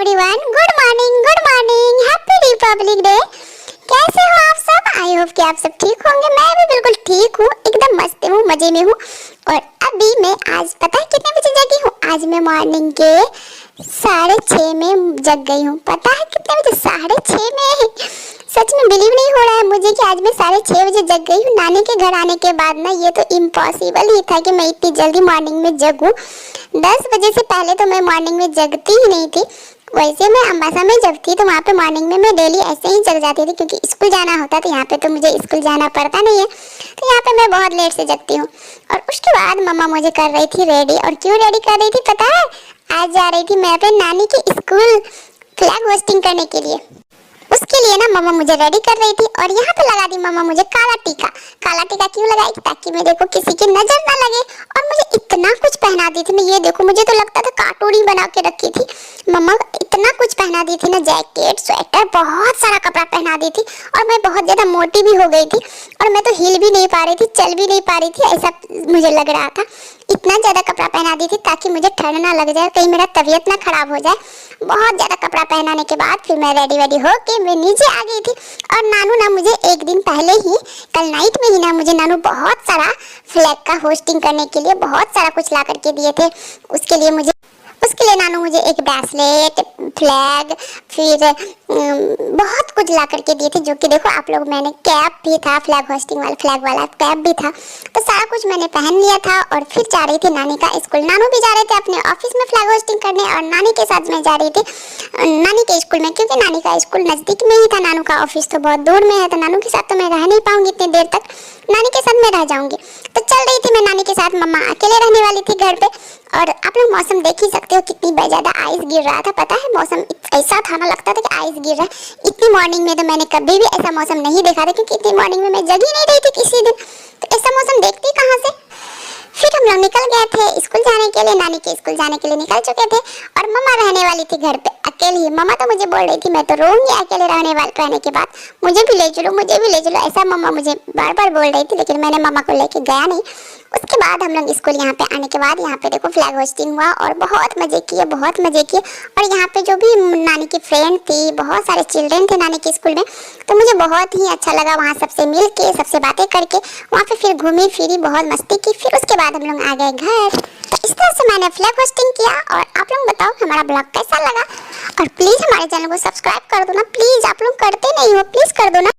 Everyone, good morning, happy Republic day. कैसे हो आप सब? आई होप कि आप सब ठीक होंगे। मैं भी बिल्कुल ठीक हूँ, एकदम मस्त हूँ, मजे में हूँ। और अभी मैं आज पता है कितने बजे जगी हूँ? आज मैं मॉर्निंग के 6:30 में जग गई हूँ। पता है कितने बजे? 6:30 में। सच में बिलीव नहीं हो रहा है मुझे कि आज मैं 6:30 बजे जग गई हूँ। नानी के घर आने के बाद ना ये तो इम्पॉसिबल ही था कि मैं इतनी जल्दी मॉर्निंग में जगूँ। 10 बजे से पहले तो मैं मॉर्निंग में जगती ही नहीं थी। वैसे मैं अम्बासा में जब थी तो वहाँ पे मॉर्निंग में मैं डेली ऐसे ही जग जाती थी, क्योंकि स्कूल जाना होता था। यहाँ पे तो मुझे स्कूल जाना पड़ता नहीं है, तो यहाँ पे मैं बहुत लेट से जगती हूँ। और उसके बाद मम्मा मुझे कर रही थी रेडी। और क्यों रेडी कर रही थी पता है? आज जा रही थी मैं अपने नानी के स्कूल फ्लैग होस्टिंग करने के लिए। उसके लिए ना मम्मा मुझे रेडी कर रही थी। और यहाँ पे लगा दी मम्मा मुझे काला टीका। काला टीका क्यों लगाई? ताकि मैं देखो किसी की नजर ना लगे। और मुझे इतना कुछ पहना दी थी ना, ये देखो मुझे तो लगता था कार्टून बना के रखी थी मम्मा। इतना कुछ पहना दी थी ना, जैकेट, स्वेटर, बहुत सारा कपड़ा पहना दी थी। और मैं बहुत ज्यादा मोटी भी हो गई थी, और मैं तो हिल भी नहीं पा रही थी, चल भी नहीं पा रही थी, ऐसा मुझे लग रहा था। इतना ज्यादा कपड़ा पहना दी थी ताकि मुझे ठंड ना लग जाए, कहीं मेरा तबीयत ना खराब हो जाए। बहुत ज्यादा कपड़ा पहनाने के बाद फिर मैं रेडी होके मैं नीचे आ गई थी। और नानू ना मुझे एक दिन पहले ही, कल नाइट में ही ना मुझे नानू बहुत सारा फ्लैग का होस्टिंग करने के लिए बहुत सारा कुछ ला करके दिए थे। उसके लिए नानू मुझे एक ब्रेसलेट, फ्लैग, फिर बहुत कुछ ला करके दिए थे। जो कि देखो आप लोग, मैंने कैप भी था, फ्लैग होस्टिंग वाला, फ्लैग वाला कैप भी था। तो सारा कुछ मैंने पहन लिया था और फिर जा रही थी नानी का स्कूल। नानू भी जा रहे थे अपने ऑफिस में फ्लैग होस्टिंग करने, और नानी के साथ मैं जा रही थी नानी के स्कूल में, क्योंकि नानी का स्कूल नजदीक में ही था। नानू का ऑफिस तो बहुत दूर में है, तो नानू के साथ तो मैं रह नहीं पाऊंगी इतनी देर तक। नानी के साथ मैं रह जाऊंगी। तो चल रही थी मैं नानी के साथ। मम्मा अकेले रहने वाली थी घर पे। और आप लोग मौसम देख ही सकते हो कितनी ज्यादा आइस गिर रहा था। पता है मौसम ऐसा था ना, लगता था कि आइस गिर रहा है। इतनी मॉर्निंग में तो मैंने कभी भी ऐसा मौसम नहीं देखा था, क्योंकि इतनी मॉर्निंग में मैं जग ही नहीं रही थी किसी दिन। तो ऐसा मौसम देखती कहाँ से? फिर हम लोग निकल गए थे स्कूल जाने के लिए, नानी के स्कूल जाने के लिए निकल चुके थे। और मम्मा रहने वाली थी घर पे अकेली। मम्मा तो मुझे बोल रही थी मैं तो रोऊंगी अकेले रहने के बाद, मुझे भी ले चलो, ऐसा मम्मा मुझे बार बार बोल रही थी। लेकिन मैंने मम्मा को लेके गया नहीं। उसके बाद हम लोग स्कूल यहाँ पे आने के बाद यहाँ पे देखो फ्लैग होस्टिंग हुआ और बहुत मजे किए। और यहाँ पे जो भी नानी की फ्रेंड थी, बहुत सारे चिल्ड्रन थे नानी के स्कूल में, तो मुझे बहुत ही अच्छा लगा वहाँ सबसे मिल के, सबसे बातें करके। वहाँ पे फिर घूमी फिरी, बहुत मस्ती की। फिर उसके बाद हम लोग आ गए घर। तो इस तरह से मैंने फ्लैग होस्टिंग किया। और आप लोग बताओ हमारा ब्लॉग कैसा लगा? और प्लीज़ हमारे चैनल को सब्सक्राइब कर दो ना, प्लीज़। आप लोग करते नहीं हो, प्लीज़ कर दो ना।